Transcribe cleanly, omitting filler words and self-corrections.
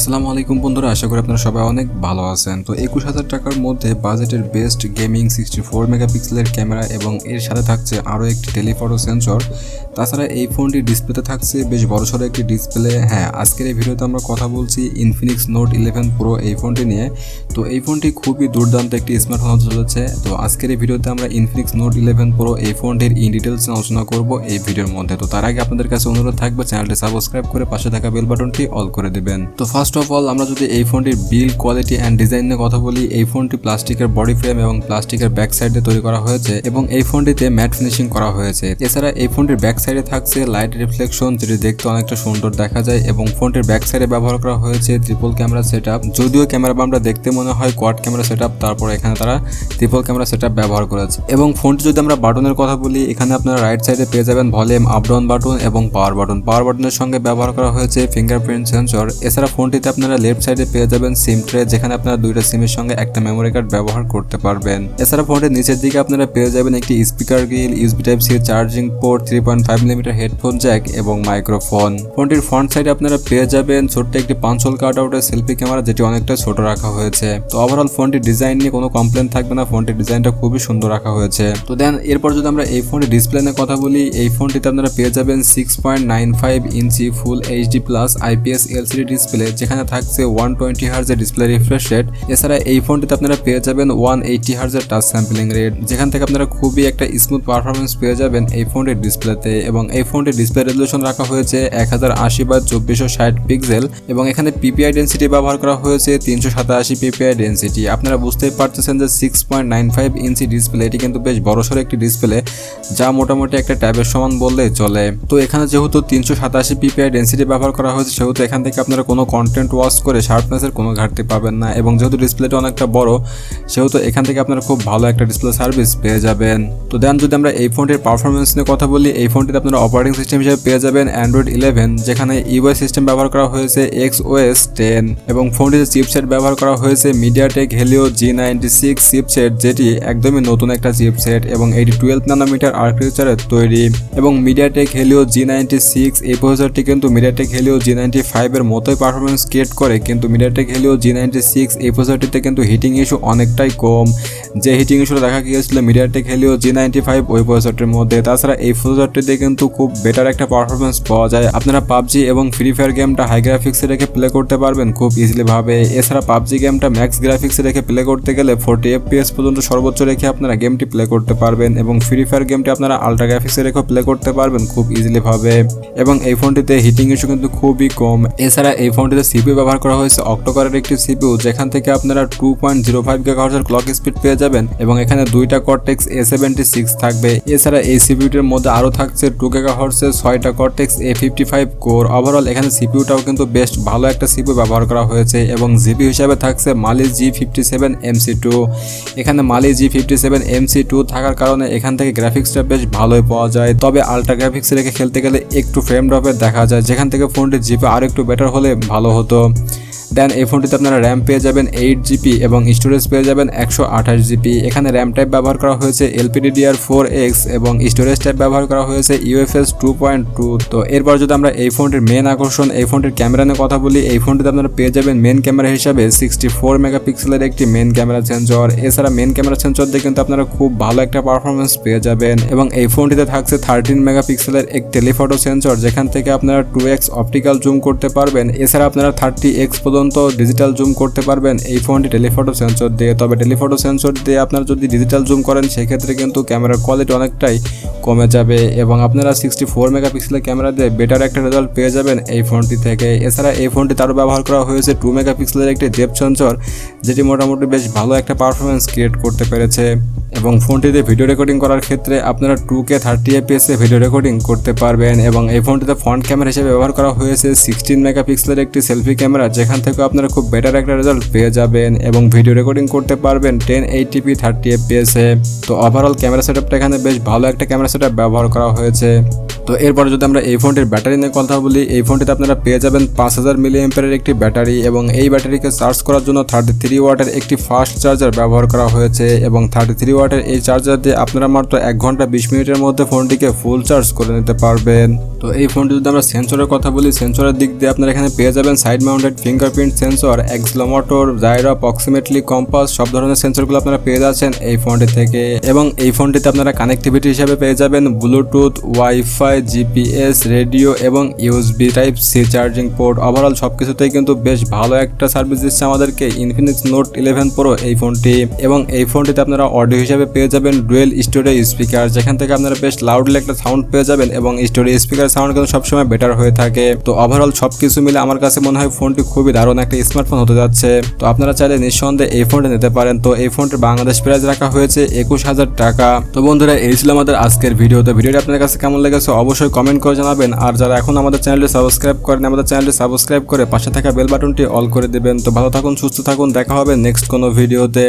আসসালামু আলাইকুম বন্ধুরা, আশা করি আপনারা সবাই অনেক ভালো আছেন। তো 21,000 টাকার মধ্যে বাজেটের বেস্ট গেমিং 64 মেগাপিক্সেলের ক্যামেরা এবং এর সাথে থাকছে আরও একটি টেলিফটো সেন্সর। তাছাড়া এই ফোনটির ডিসপ্লেতে থাকছে বেশ বড়সড় একটি ডিসপ্লে। হ্যাঁ, আজকের এই ভিডিওতে আমরা কথা বলছি ইনফিনিক্স নোট 11 প্রো এই ফোনটি নিয়ে। তো এই ফোনটি খুবই দুর্দান্ত একটি স্মার্টফোন হতে চলেছে। তো আজকের এই ভিডিওতে আমরা ইনফিনিক্স নোট 11 প্রো এই ফোনটির ইন ডিটেলস আলোচনা করব এই ভিডিওর মধ্যে। তো তার আগে আপনাদের কাছে অনুরোধ থাকবে চ্যানেলটি সাবস্ক্রাইব করে পাশে থাকা বেল বাটনটি অল করে দেবেন। তো ফার্স্ট অফ অল আমরা যদি এই ফোনটির বিল্ড কোয়ালিটি অ্যান্ড ডিজাইন নিয়ে কথা বলি, এই ফোনটি প্লাস্টিকের বডি ফ্রেম এবং প্লাস্টিকের ব্যাক সাইডে তৈরি করা হয়েছে এবং এই ফোনটিতে ম্যাট ফিনিশিং করা হয়েছে। এছাড়া এই ফোনটির ব্যাক সাইডে থাকছে লাইট রিফ্লেকশন, যেটি দেখতে অনেকটা সুন্দর দেখা যায় এবং ফোনটির ব্যাক সাইডে ব্যবহার করা হয়েছে ট্রিপল ক্যামেরা সেটআপ। যদিও ক্যামেরা বামটা দেখতে মনে হয় কোয়াড ক্যামেরা সেটআপ, তারপর এখানে তারা ট্রিপল ক্যামেরা সেটআপ ব্যবহার করেছে। এবং ফোনটি যদি আমরা বাটনের কথা বলি, এখানে আপনারা রাইট সাইডে পেয়ে যাবেন ভলিউম আপ ডাউন বাটন এবং পাওয়ার বাটন। পাওয়ার বাটনের সঙ্গে ব্যবহার করা হয়েছে ফিঙ্গারপ্রিন্ট সেন্সর। এছাড়া ফোনটিতে আপনারা লেফট সাইডে পেয়ে যাবেন সিম ট্রে, যেখানে আপনারা দুইটা সিমের সঙ্গে একটা মেমোরি কার্ড ব্যবহার করতে পারবেন। এছাড়া ফোনটির নিচের দিকে আপনারা পেয়ে যাবেন একটি speaker grille, USB type C charging port, 3.5 millimetre headphone jack এবং মাইক্রোফোন। ফোনটির ফ্রন্ট সাইডে আপনারা পেয়ে যাবেন ছোট্ট একটি 5 হোল কাট আউটের সেলফি ক্যামেরা, যেটি অনেকটা ছোট রাখা হয়েছে। তো ওভারঅল ফোনটির ডিজাইন নিয়ে কোনো কমপ্লেন থাকবে না, ফোনটির ডিজাইনটা খুবই সুন্দর রাখা হয়েছে। তো দেন এরপর যদি আমরা এই ফোনটির ডিসপ্লে নিয়ে কথা বলি, এই ফোনটিতে আপনারা পেয়ে যাবেন 6.95 inch full HD plus IPS LCD display, যেখানে থাকছে 120 হার্জের ডিসপ্লে রিফ্রেশ রেট। এছাড়া এই ফোনটিতে আপনারা পেয়ে যাবেন 180 হার্জের টাচ স্যাম্পলিং রেট, যেখান থেকে আপনারা খুবই একটা স্মুথ পারফরমেন্স পেয়ে যাবেন এই ফোনটির ডিসপ্লেতে। এবং এই ফোনটির ডিসপ্লে রেজলিউশন রাখা হয়েছে 1080x2460 পিক্সেল এবং এখানে পিপিআই ডেন্সিটি ব্যবহার করা হয়েছে 387 পিপিআই ডেন্সিটি। আপনারা বুঝতেই পারতেছেন যে 6.95 ইঞ্চি ডিসপ্লে, এটি কিন্তু বেশ বড়সড় একটি ডিসপ্লে, যা মোটামুটি একটা ট্যাবের সমান বললেই চলে। তো এখানে যেহেতু 387 পিপিআই ডেন্সিটি ব্যবহার করা হয়েছে, সেহেতু এখান থেকে আপনারা কোনো কন্টেন্ট ওয়াচ করে শার্পনেসের কোনো ঘাটতি পাবেন না। এবং যেহেতু ডিসপ্লেটা অনেকটা বড়, সেহেতু এখান থেকে আপনারা খুব ভালো একটা ডিসপ্লে সার্ভিস পেয়ে যাবেন। তো দেন যদি আমরা এই ফোনটির পারফরমেন্স নিয়ে কথা বলি, এই ফোনটিতে আপনারা অপারেটিং সিস্টেম হিসেবে পেয়ে যাবেন অ্যান্ড্রয়েড 11, যেখানে ইউআই সিস্টেম ব্যবহার করা হয়েছে XOS 10 এবং ফোনটিতে চিপসেট ব্যবহার করা হয়েছে মিডিয়াটেক হেলিও G96 চিপসেট, যেটি একদমই নতুন একটা চিপসেট এবং এটি 12 ন্যানোমিটার আর্কিটেকচারের তৈরি। এবং মিডিয়াটেক হেলিও G96 এই প্রসেসরটি কিন্তু মিডিয়াটেক হেলিও G95 এর মতোই পারফরমেন্স ক্রিয়েট করে, কিন্তু মিডিয়াটেক হেলিও G96 এই প্রসেসরটিতে কিন্তু হিটিং ইস্যু অনেকটাই কম। যে হিটিং ইস্যুটা দেখা গিয়েছিল মিডিয়াটেক হেলিও G95 ওই প্রসেসরটির মধ্যে। তাছাড়া এই প্রসেসরটিতে কিন্তু খুব বেটার একটা পারফরমেন্স পাওয়া যায়। আপনারা পাবজি এবং ফ্রি ফায়ার গেমটা হাই গ্রাফিক্সে রেখে প্লে করতে পারবেন খুব ইজিলি ভাবে। এছাড়া পাবজি গেমটা ম্যাক্স গ্রাফিক্সে রেখে প্লে করতে গেলে 40 FPS পর্যন্ত সর্বোচ্চ রেখে আপনারা গেমটি প্লে করতে পারবেন এবং ফ্রি ফায়ার গেমটি আপনারা আল্ট্রা গ্রাফিক্সে রেখে প্লে করতে পারবেন খুব ইজিলি ভাবে। এবং এই ফোনটিতে হিটিং ইস্যু কিন্তু খুবই কম। এছাড়া এই ফোনটিতে সিপিইউ ব্যবহার করা হয়েছে অক্টোকরের একটি সিপিইউ, যেখান থেকে আপনারা 2.05 GHz ক্লক স্পিড পেয়ে যাবেন এবং এখানে দুইটা কর্টেক্স A76 থাকবে। এছাড়া এই সিপিইউটির মধ্যে আরও থাকছে 2 GHz এর 6টা কর্টেক্স A55 কোর। ওভারঅল এখানে সিপিইউটাও কিন্তু বেশ ভালো একটা সিপিইউ ব্যবহার করা হয়েছে এবং জিপি হিসাবে থাকছে মালি G57 MC2। এখানে মালি G57 MC2 থাকার কারণে এখান থেকে গ্রাফিক্সটা বেশ ভালোই পাওয়া যায়, তবে আল্ট্রা গ্রাফিক্স রেখে খেলতে গেলে একটু ফ্রেম ড্রপের দেখা যায়, যেখান থেকে ফোনটির জিপি আরও একটু বেটার হলে ভালো হতো। দেন এই ফোনটিতে আপনারা র্যাম পেয়ে যাবেন 8GB এবং স্টোরেজ পেয়ে যাবেন 128GB। এখানে র্যাম টাইপ ব্যবহার করা হয়েছে LPDDR4X এবং স্টোরেজ টাইপ ব্যবহার করা হয়েছে UFS 2.2। তো এরপর যদি আমরা এই ফোনটির মেন আকর্ষণ, এই ফোনটির ক্যামেরা নিয়ে কথা বলি, এই ফোনটিতে আপনারা পেয়ে যাবেন মেন ক্যামেরা হিসাবে 64 মেগাপিক্সেলের একটি মেন ক্যামেরা সেন্সর। এছাড়া মেন ক্যামেরা সেন্সর দিয়ে কিন্তু আপনারা খুব ভালো একটা পারফরমেন্স পেয়ে যাবেন। এবং এই ফোনটিতে থাকছে 13 মেগাপিক্সেলের এক টেলিফটো সেন্সর, যেখান থেকে আপনারা 2x অপটিক্যাল জুম করতে পারবেন। এছাড়া আপনারা 30x ডিজিটাল জুম করতে পারবেন এই ফোনটি টেলিফটো সেন্সর দিয়ে। তবে টেলিফটো সেন্সর দিয়ে আপনারা যদি ডিজিটাল জুম করেন, সেক্ষেত্রে কিন্তু ক্যামেরার কোয়ালিটি অনেকটাই কমে যাবে এবং আপনারা 64 মেগাপিক্সেলের ক্যামেরা দিয়ে বেটার একটা রেজাল্ট পেয়ে যাবেন এই ফোনটি থেকে। এছাড়া এই ফোনটিতে আরও ব্যবহার করা হয়েছে 2 মেগাপিক্সেলের একটি ডেপথ সেন্সর, যেটি মোটামুটি বেশ ভালো একটা পারফরমেন্স ক্রিয়েট করতে পেরেছে। এবং ফোনটিতে ভিডিও রেকর্ডিং করার ক্ষেত্রে আপনারা 2K 30 FPS এ ভিডিও রেকর্ডিং করতে পারবেন। এবং এই ফোনটিতে ফ্রন্ট ক্যামেরা হিসেবে ব্যবহার করা হয়েছে 16 মেগাপিক্সেলের একটি সেলফি ক্যামেরা, যেখান থেকে আপনারা খুব বেটার একটা রেজাল্ট পেয়ে যাবেন এবং ভিডিও রেকর্ডিং করতে পারবেন 1080p 30 FPS এ। তো ওভারঅল ক্যামেরা সেটআপটা এখানে বেশ ভালো একটা ক্যামেরা সেটআপ ব্যবহার করা হয়েছে। তো এরপরে যদি আমরা এই ফোনটির ব্যাটারি নিয়ে কথা বলি, এই ফোনটিতে আপনারা পেয়ে যাবেন 5000 মিলিঅ্যাম্পিয়ারের একটি ব্যাটারি এবং এই ব্যাটারিকে চার্জ করার জন্য 33 ওয়াটের একটি ফাস্ট চার্জার ব্যবহার করা হয়েছে এবং 33 ওয়াটের এই চার্জার দিয়ে আপনারা মাত্র 1 ঘন্টা 20 মিনিটের মধ্যে ফোনটিকে ফুল চার্জ করে নিতে পারবেন। তো এই ফোনটি যদি আমরা সেন্সরের কথা বলি, সেন্সরের দিক দিয়ে আপনারা এখানে পেয়ে যাবেন side mounted fingerprint sensor, accelerometer, gyro, approximately compass, সব ধরনের সেন্সরগুলো আপনারা পেয়ে যাচ্ছেন এই ফোনটি থেকে। এবং এই ফোনটিতে আপনারা কানেক্টিভিটি হিসেবে পেয়ে যাবেন ব্লুটুথ, ওয়াইফাই, জিপিএস, রেডিও এবং USB type C charging port. Overall সবকিছুতেই কিন্তু বেশ ভালো একটা সার্ভিস দিচ্ছে আমাদেরকে ইনফিনিক্স নোট 11 প্রো এই ফোনটি। এবং এই ফোনটিতে আপনারা অডিও হিসেবে পেয়ে যাবেন ডুয়েল স্টোরেজ স্পিকার, যেখান থেকে আপনারা বেশ লাউডলি একটা সাউন্ড পেয়ে যাবেন এবং স্টোরেজ স্পিকার সাউন্ড কিন্তু সবসময় বেটার হয়ে থাকে। তো ওভারঅল সবকিছু মিলে আমার কাছে মনে হয় ফোনটি খুবই দারুণ একটা স্মার্টফোন হতে যাচ্ছে। তো আপনারা চাইলে নিঃসন্দেহে এই ফোনটি নিতে পারেন। তো এই ফোনটির বাংলাদেশ প্রাইস রাখা হয়েছে 21,000 টাকা। তো বন্ধুরা, এই ছিল আমাদের আজকের ভিডিও। তো ভিডিওটি আপনাদের কাছে কেমন লেগেছে অবশ্যই কমেন্ট করে জানাবেন। আর যারা এখন আমাদের চ্যানেলটি সাবস্ক্রাইব করেন, আমাদের চ্যানেলটি সাবস্ক্রাইব করে পাশে থাকা বেল বাটনটি অল করে দেবেন। তো ভালো থাকুন, সুস্থ থাকুন, দেখা হবে নেক্সট কোনো ভিডিওতে।